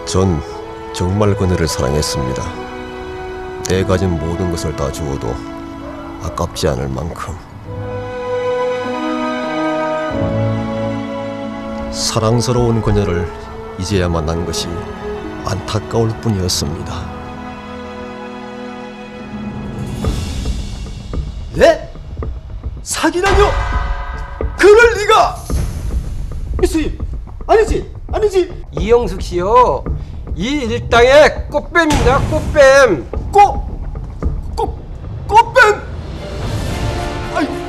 전 정말 그녀를 사랑했습니다. 내 가진 모든 것을 다 주어도 아깝지 않을 만큼. 사랑스러운 그녀를 이제야 만난 것이 안타까울 뿐이었습니다. 네? 사기라뇨? 그럴 리가! 미스님, 아니지. 이영숙 씨요. 이 일당의 꽃뱀입니다. 꽃뱀. 꽃뱀! 아이고.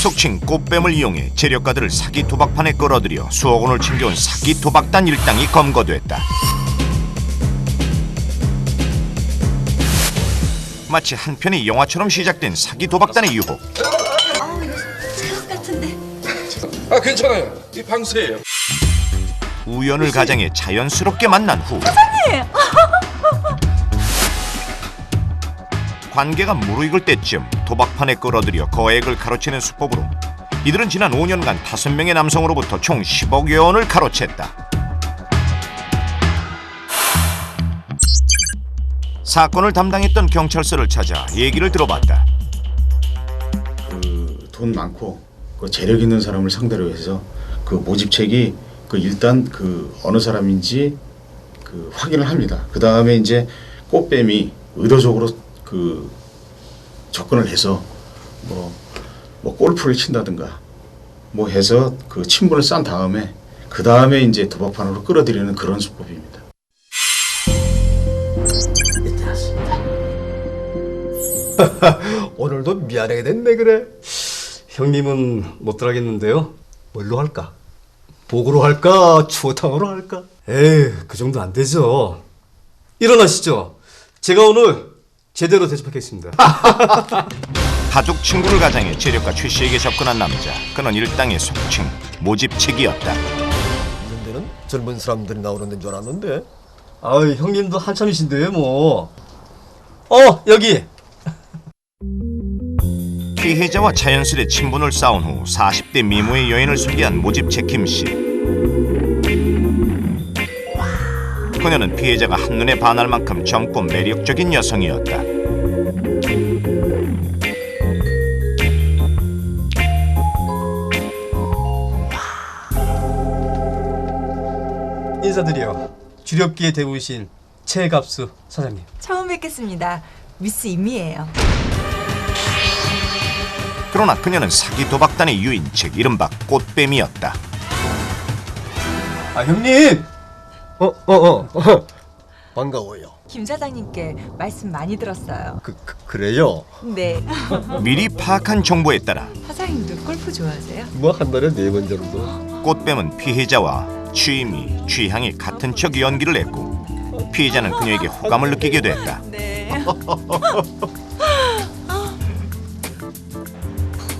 속칭 꽃뱀을 이용해 재력가들을 사기 도박판에 끌어들여 수억 원을 챙겨온 사기 도박단 일당이 검거됐다. 마치 한 편의 영화처럼 시작된 사기 도박단의 유혹. 제약 같은데. 아 괜찮아요. 이 방수예요. 우연을 가장해 자연스럽게 만난 후 관계가 무르익을 때쯤 도박판에 끌어들여 거액을 가로채는 수법으로 이들은 지난 5년간 5명의 남성으로부터 총 10억여 원을 가로챘다. 사건을 담당했던 경찰서를 찾아 얘기를 들어봤다. 돈 많고 그 재력 있는 사람을 상대로 해서 그 모집책이 일단 어느 사람인지 확인을 합니다. 그 다음에 이제 꽃뱀이 의도적으로 접근을 해서 뭐 골프를 친다든가 뭐 해서 친분을 쌓은 다음에 그 다음에 이제 도박판으로 끌어들이는 그런 수법입니다. 오늘도 미안하게 됐네 그래. 형님은 못 들어가겠는데요. 뭘로 할까? 복으로 할까? 추어탕으로 할까? 에이, 그 정도 안 되죠. 일어나시죠. 제가 오늘 제대로 대접하겠습니다. 가족 친구를 가장해 재력가 최 씨에게 접근한 남자. 그는 일당의 속칭 모집책이었다. 이런 데는 젊은 사람들이 나오는 데인 줄 알았는데. 아이, 형님도 한참이신데 뭐. 여기. 피해자와 자연스레 친분을 쌓은 후 40대 미모의 여인을 소개한 모집책 김씨. 그녀는 피해자가 한눈에 반할 만큼 젊고 매력적인 여성이었다. 인사드려. 주력기의 대부이신 최갑수 사장님. 처음 뵙겠습니다. 미스 임미예요. 그러나 그녀는 사기 도박단의 유인책 이른바 꽃뱀이었다. 아, 형님! 반가워요. 김 사장님께 말씀 많이 들었어요. 그래요? 네. 미리 파악한 정보에 따라 사장님도 골프 좋아하세요? 뭐 한 달에 4번 정도. 꽃뱀은 피해자와 취미, 취향이 같은 척 연기를 했고 피해자는 그녀에게 호감을 느끼게 됐다. 네.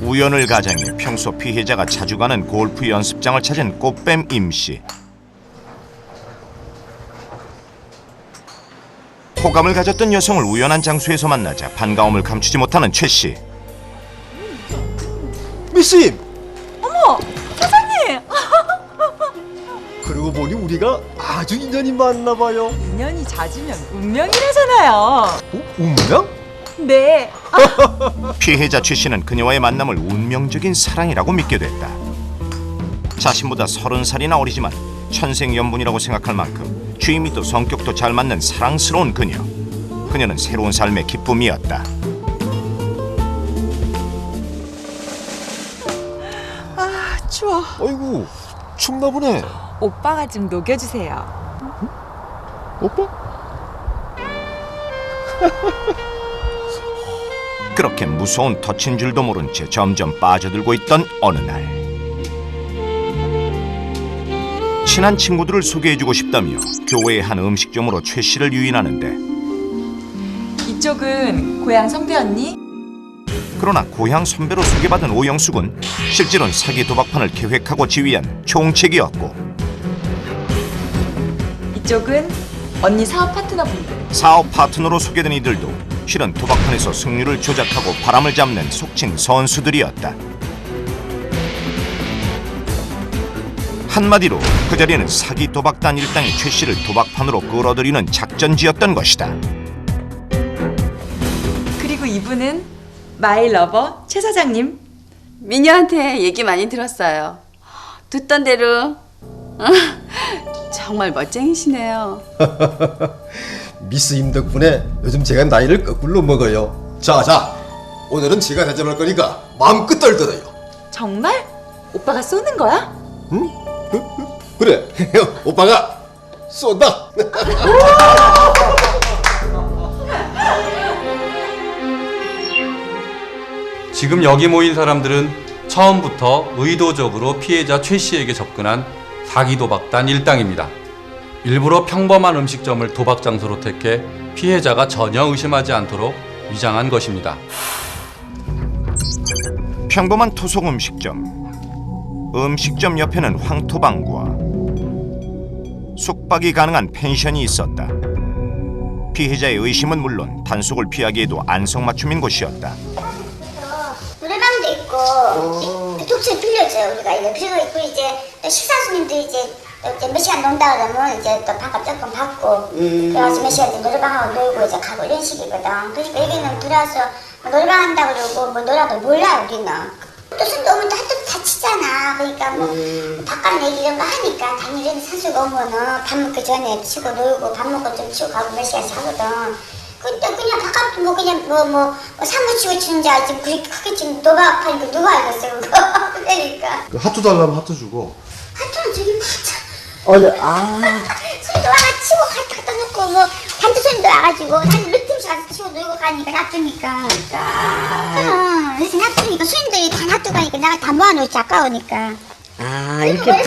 우연을 가장해 평소 피해자가 자주 가는 골프 연습장을 찾은 꽃뱀 임씨. 호감을 가졌던 여성을 우연한 장소에서 만나자 반가움을 감추지 못하는 최 씨. 미스님! 어머! 사장님! 그러고 보니 우리가 아주 인연이 많나 봐요. 인연이 잦으면 운명이라잖아요. 운명? 네. 피해자 최 씨는 그녀와의 만남을 운명적인 사랑이라고 믿게 됐다. 자신보다 30살이나 어리지만 천생연분이라고 생각할 만큼 취미도 성격도 잘 맞는 사랑스러운 그녀. 그녀는 새로운 삶의 기쁨이었다. 아, 추워. 아이고, 춥나 보네. 오빠가 좀 녹여주세요. 오빠? 그렇게 무서운 덫인 줄도 모른 채 점점 빠져들고 있던 어느 날, 친한 친구들을 소개해주고 싶다며 교회의 한 음식점으로 최 씨를 유인하는데, 이쪽은 고향 선배 언니? 그러나 고향 선배로 소개받은 오영숙은 실제로는 사기 도박판을 계획하고 지휘한 총책이었고, 이쪽은 언니 사업 파트너분들. 사업 파트너로 소개된 이들도 실은 도박판에서 승률을 조작하고 바람을 잡는 속칭 선수들이었다. 한마디로 그 자리는 사기 도박단 일당이 최 씨를 도박판으로 끌어들이는 작전지였던 것이다. 그리고 이분은 마이 러버 최 사장님. 미녀한테 얘기 많이 들었어요. 듣던 대로 정말 멋쟁이시네요. 미스 임 덕분에 요즘 제가 나이를 거꾸로 먹어요. 자, 오늘은 제가 대접할 거니까 마음껏 떨더라요. 정말? 오빠가 쏘는 거야? 그래, 오빠가 쏜다. 지금 여기 모인 사람들은 처음부터 의도적으로 피해자 최 씨에게 접근한 사기 도박단 일당입니다. 일부러 평범한 음식점을 도박 장소로 택해 피해자가 전혀 의심하지 않도록 위장한 것입니다. 평범한 토속 음식점. 음식점 옆에는 황토방구와 숙박이 가능한 펜션이 있었다. 피해자의 의심은 물론 단속을 피하기에도 안성맞춤인 곳이었다. 노래방도 있고 독채 빌려줘요. 우리가 이거 그리고 있고 이제 또 식사 손님들이 이제 몇 시간 논다 그러면 이제 또 밥값 조금 받고 그래가지고 몇 시간 이제 노래방하고 놀고 이제 가고 이런 식이거든. 그러니까 여기는 들어와서 뭐 노래방 한다고 그러고 뭐 놀아도 몰라 우리는. 또 술 오면 또 한턱 다치잖아. 그러니까 뭐 바깥 얘기 이런 거 하니까 당연히 산수가 오면은 밥 먹기 전에 치고 놀고 밥 먹고 좀 치고 가고 몇 시간씩 하거든. 그때 그냥 바깥 뭐 그냥 뭐 사무 치고 치는지 알지 그렇게 크게 치는 도박하니까 누가 알겠어 그거. 그러니까 하트 달라면 하트 주고. 하트는 저기 손도 와가지고 하트 갖다 놓고 뭐 단체 손님도 와가지고 한 몇 팀씩 가서 치고 놀고 가니까 놔두니까. 그래서 놔두니까 손님들이 다 놔두고 가니까 내가 다 모아놓지 아까우니까. 이렇게.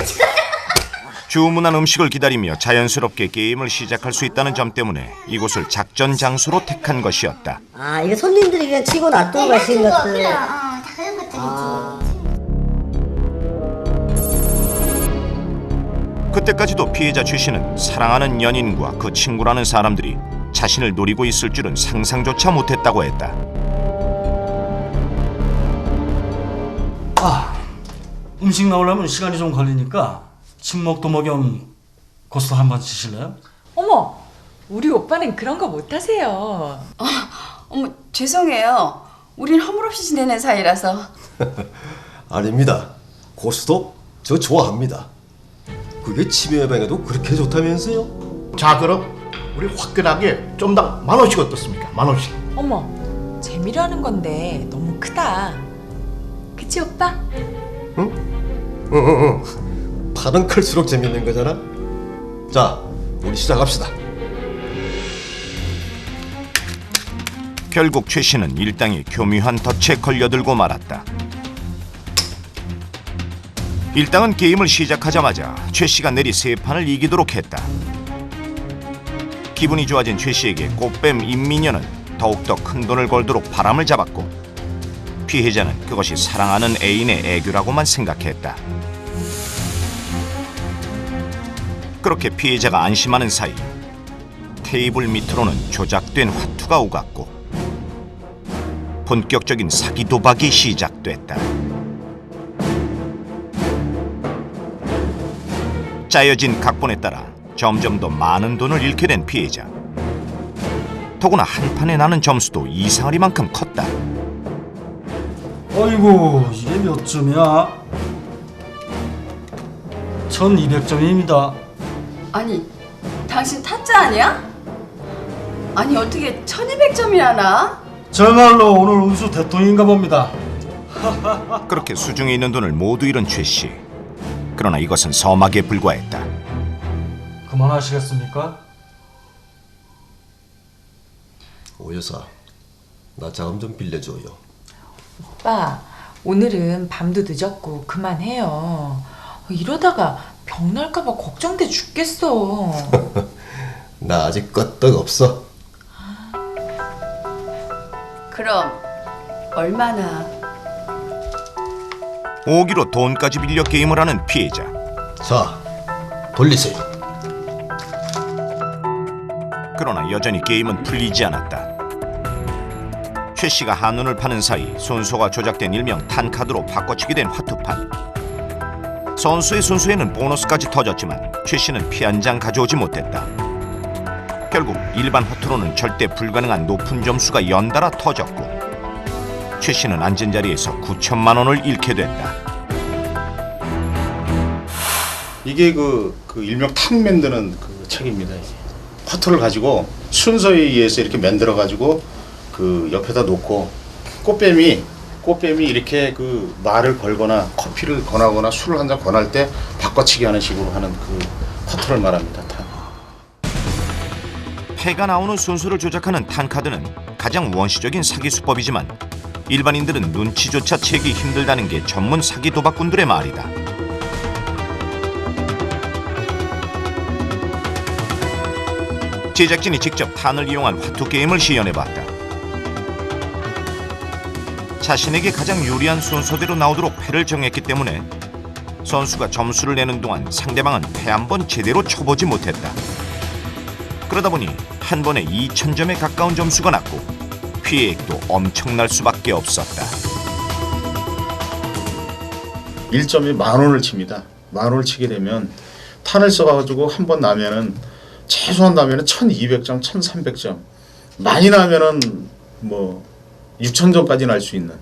주문한 음식을 기다리며 자연스럽게 게임을 시작할 수 있다는 점 때문에 이곳을 작전 장소로 택한 것이었다. 이게 손님들이 그냥 치고 놔두고 가신 것들. 그래, 다 그런 것들이지. 그때까지도 피해자 최 씨는 사랑하는 연인과 그 친구라는 사람들이 자신을 노리고 있을 줄은 상상조차 못했다고 했다. 음식 나오려면 시간이 좀 걸리니까 친목도목염 고스트 한번 치실래요? 어머, 우리 오빠는 그런 거 못하세요. 어머 죄송해요. 우린 허물없이 지내는 사이라서. 아닙니다. 고수도 저 좋아합니다. 그게 치매 예방에도 그렇게 좋다면서요? 자, 그럼 우리 화끈하게 좀 더 10,000원씩 어떻습니까? 10,000원씩. 어머, 재미로 하는 건데 너무 크다. 그치 오빠? 응. 팔은 클수록 재밌는 거잖아. 자, 우리 시작합시다. 결국 최 씨는 일당의 교묘한 덫에 걸려들고 말았다. 일당은 게임을 시작하자마자 최 씨가 내리 세 판을 이기도록 했다. 기분이 좋아진 최 씨에게 꽃뱀 임미녀는 더욱더 큰 돈을 걸도록 바람을 잡았고 피해자는 그것이 사랑하는 애인의 애교라고만 생각했다. 그렇게 피해자가 안심하는 사이 테이블 밑으로는 조작된 화투가 오갔고 본격적인 사기 도박이 시작됐다. 짜여진 각본에 따라 점점 더 많은 돈을 잃게 된 피해자. 더구나 한 판에 나는 점수도 이상하리만큼 컸다. 어이구 이게 몇 점이야? 1200점입니다. 아니 당신 타짜 아니야? 아니 어떻게 1200점이나? 정말로 오늘 운수 대통인가 봅니다. 그렇게 수중에 있는 돈을 모두 잃은 최 씨. 그러나 이것은 서막에 불과했다. 그만하시겠습니까? 오 여사, 나 자금 좀 빌려줘요. 오빠, 오늘은 밤도 늦었고 그만해요. 이러다가 병 날까봐 걱정돼 죽겠어. 나 아직 끄떡 없어. 그럼 얼마나? 오기로 돈까지 빌려 게임을 하는 피해자. 자, 돌리세요. 그러나 여전히 게임은 풀리지 않았다. 최 씨가 한눈을 파는 사이 손수가 조작된 일명 탄카드로 바꿔치기 된 화투판. 선수의 손수에는 보너스까지 터졌지만 최 씨는 피 한 장 가져오지 못했다. 결국 일반 화투로는 절대 불가능한 높은 점수가 연달아 터졌고 최 씨는 앉은 자리에서 9천만 원을 잃게 된다. 이게 그 일명 탁 만드는 그 책입니다. 이게. 화투를 가지고 순서에 의해서 이렇게 만들어 가지고 그 옆에다 놓고 꽃뱀이 이렇게 그 말을 걸거나 커피를 권하거나 술을 한 잔 권할 때 바꿔치기 하는 식으로 하는 그 화투를 말합니다. 패가 나오는 순서를 조작하는 탄카드는 가장 원시적인 사기 수법이지만 일반인들은 눈치조차 채기 힘들다는 게 전문 사기 도박꾼들의 말이다. 제작진이 직접 탄을 이용한 화투 게임을 시연해봤다. 자신에게 가장 유리한 순서대로 나오도록 패를 정했기 때문에 선수가 점수를 내는 동안 상대방은 패 한 번 제대로 쳐보지 못했다. 그러다 보니 한 번에 2,000점에 가까운 점수가 났고 피해액도 엄청날 수밖에 없었다. 1점에 10,000원을 칩니다. 10,000원을 치게 되면 탄을 써가지고 한 번 나면은 최소한 나면은 1,200점, 1,300점, 많이 나면은 뭐 6,000점까지 날 수 있는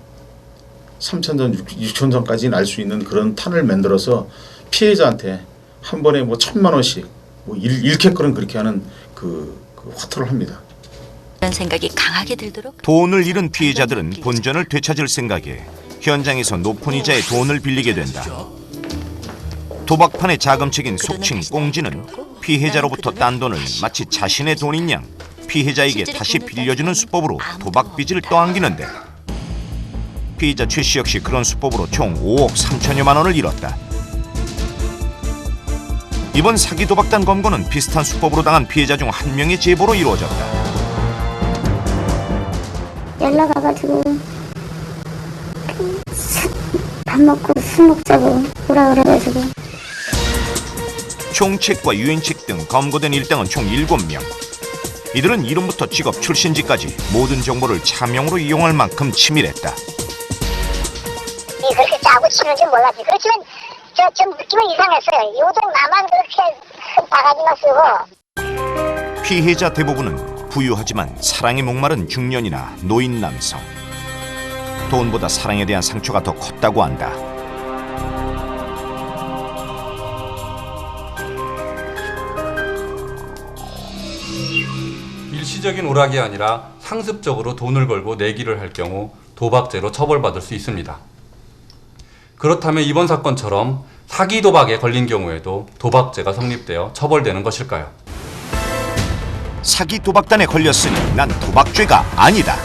3,000점, 6,000점까지 날 수 있는 그런 탄을 만들어서 피해자한테 한 번에 뭐 1,000만 원씩 뭐 일캐거는 그렇게 하는 그 화투를 합니다. 그런 생각이 강하게 들도록 돈을 잃은 피해자들은 본전을 되찾을 생각에 현장에서 높은 이자에 돈을 빌리게 된다. 도박판의 자금책인 속칭 꽁지는 피해자로부터 딴 돈을 마치 자신의 돈인 양 피해자에게 다시 빌려주는 수법으로 도박 빚을 떠안기는데 피해자 최 씨 역시 그런 수법으로 총 5억 3천여만 원을 잃었다. 이번 사기 도박단 검거는 비슷한 수법으로 당한 피해자 중 한 명의 제보로 이루어졌다. 연락 와가지고 밥 먹고 술 먹자고 오라 그래가지고 총책과 유인책 등 검거된 일당은 총 7명. 이들은 이름부터 직업, 출신지까지 모든 정보를 차명으로 이용할 만큼 치밀했다. 그렇게 짜고 치는 줄 몰랐지. 그렇지만 좀 느낌은 이상했어요. 요즘 나만 그렇게 바가지만 쓰고. 피해자 대부분은 부유하지만 사랑에 목마른 중년이나 노인 남성. 돈보다 사랑에 대한 상처가 더 컸다고 한다. 일시적인 오락이 아니라 상습적으로 돈을 걸고 내기를 할 경우 도박죄로 처벌받을 수 있습니다. 그렇다면 이번 사건처럼 사기 도박에 걸린 경우에도 도박죄가 성립되어 처벌되는 것일까요? 사기 도박단에 걸렸으니 난 도박죄가 아니다.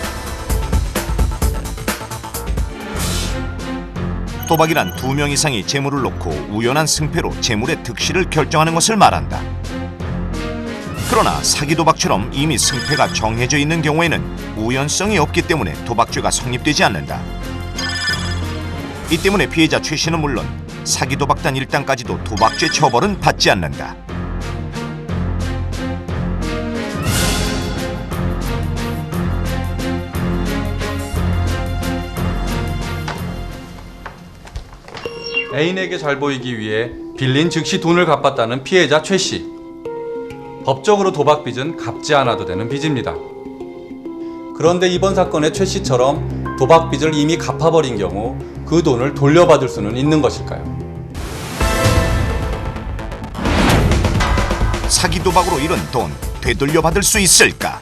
도박이란 2명 이상이 재물을 놓고 우연한 승패로 재물의 득실을 결정하는 것을 말한다. 그러나 사기 도박처럼 이미 승패가 정해져 있는 경우에는 우연성이 없기 때문에 도박죄가 성립되지 않는다. 이 때문에 피해자 최 씨는 물론 사기 도박단 일당까지도 도박죄 처벌은 받지 않는다. 애인에게 잘 보이기 위해 빌린 즉시 돈을 갚았다는 피해자 최 씨. 법적으로 도박 빚은 갚지 않아도 되는 빚입니다. 그런데 이번 사건의 최 씨처럼 도박 빚을 이미 갚아버린 경우 그 돈을 돌려받을 수는 있는 것일까요? 사기 도박으로 잃은 돈 되돌려받을 수 있을까?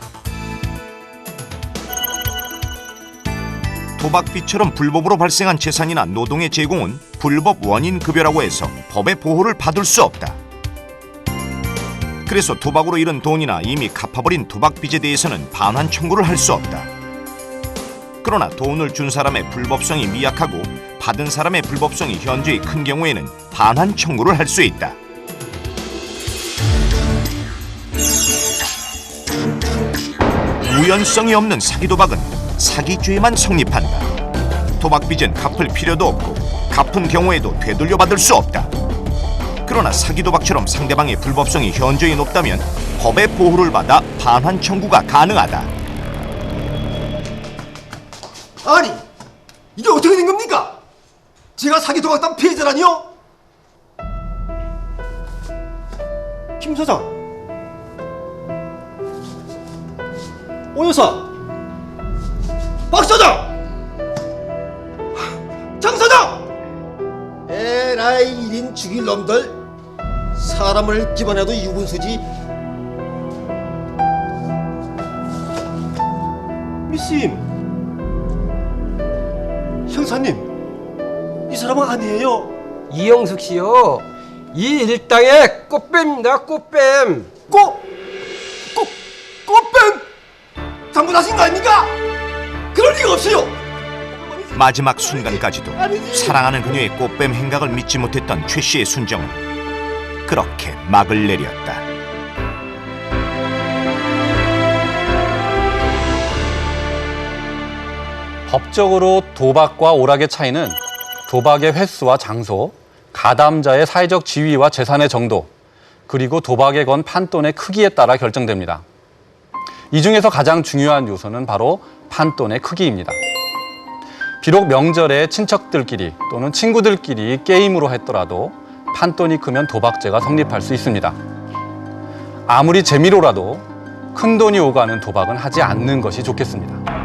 도박빚처럼 불법으로 발생한 재산이나 노동의 제공은 불법 원인급여라고 해서 법의 보호를 받을 수 없다. 그래서 도박으로 잃은 돈이나 이미 갚아버린 도박빚에 대해서는 반환 청구를 할 수 없다. 그러나 돈을 준 사람의 불법성이 미약하고 받은 사람의 불법성이 현저히 큰 경우에는 반환 청구를 할 수 있다. 우연성이 없는 사기 도박은 사기죄에만 성립한다. 도박빚은 갚을 필요도 없고 갚은 경우에도 되돌려받을 수 없다. 그러나 사기 도박처럼 상대방의 불법성이 현저히 높다면 법의 보호를 받아 반환 청구가 가능하다. 아니, 이게 어떻게 된 겁니까? 제가 사기 도박당 피해자라니요? 김 사장, 오 여사, 박 사장, 장 사장! 에라이 1인 죽일 놈들, 사람을 기만해도 유분수지. 미스임, 형사님, 이 사람은 아니에요. 이영숙 씨요. 이 일당의 꽃뱀입니다. 꽃뱀. 꽃뱀! 잘못하신 거 아닙니까? 그럴 리가 없어요. 마지막 순간까지도 사랑하는 그녀의 꽃뱀 행각을 믿지 못했던 최 씨의 순정은 그렇게 막을 내렸다. 법적으로 도박과 오락의 차이는 도박의 횟수와 장소, 가담자의 사회적 지위와 재산의 정도, 그리고 도박에 건 판돈의 크기에 따라 결정됩니다. 이 중에서 가장 중요한 요소는 바로 판돈의 크기입니다. 비록 명절에 친척들끼리 또는 친구들끼리 게임으로 했더라도 판돈이 크면 도박죄가 성립할 수 있습니다. 아무리 재미로라도 큰 돈이 오가는 도박은 하지 않는 것이 좋겠습니다.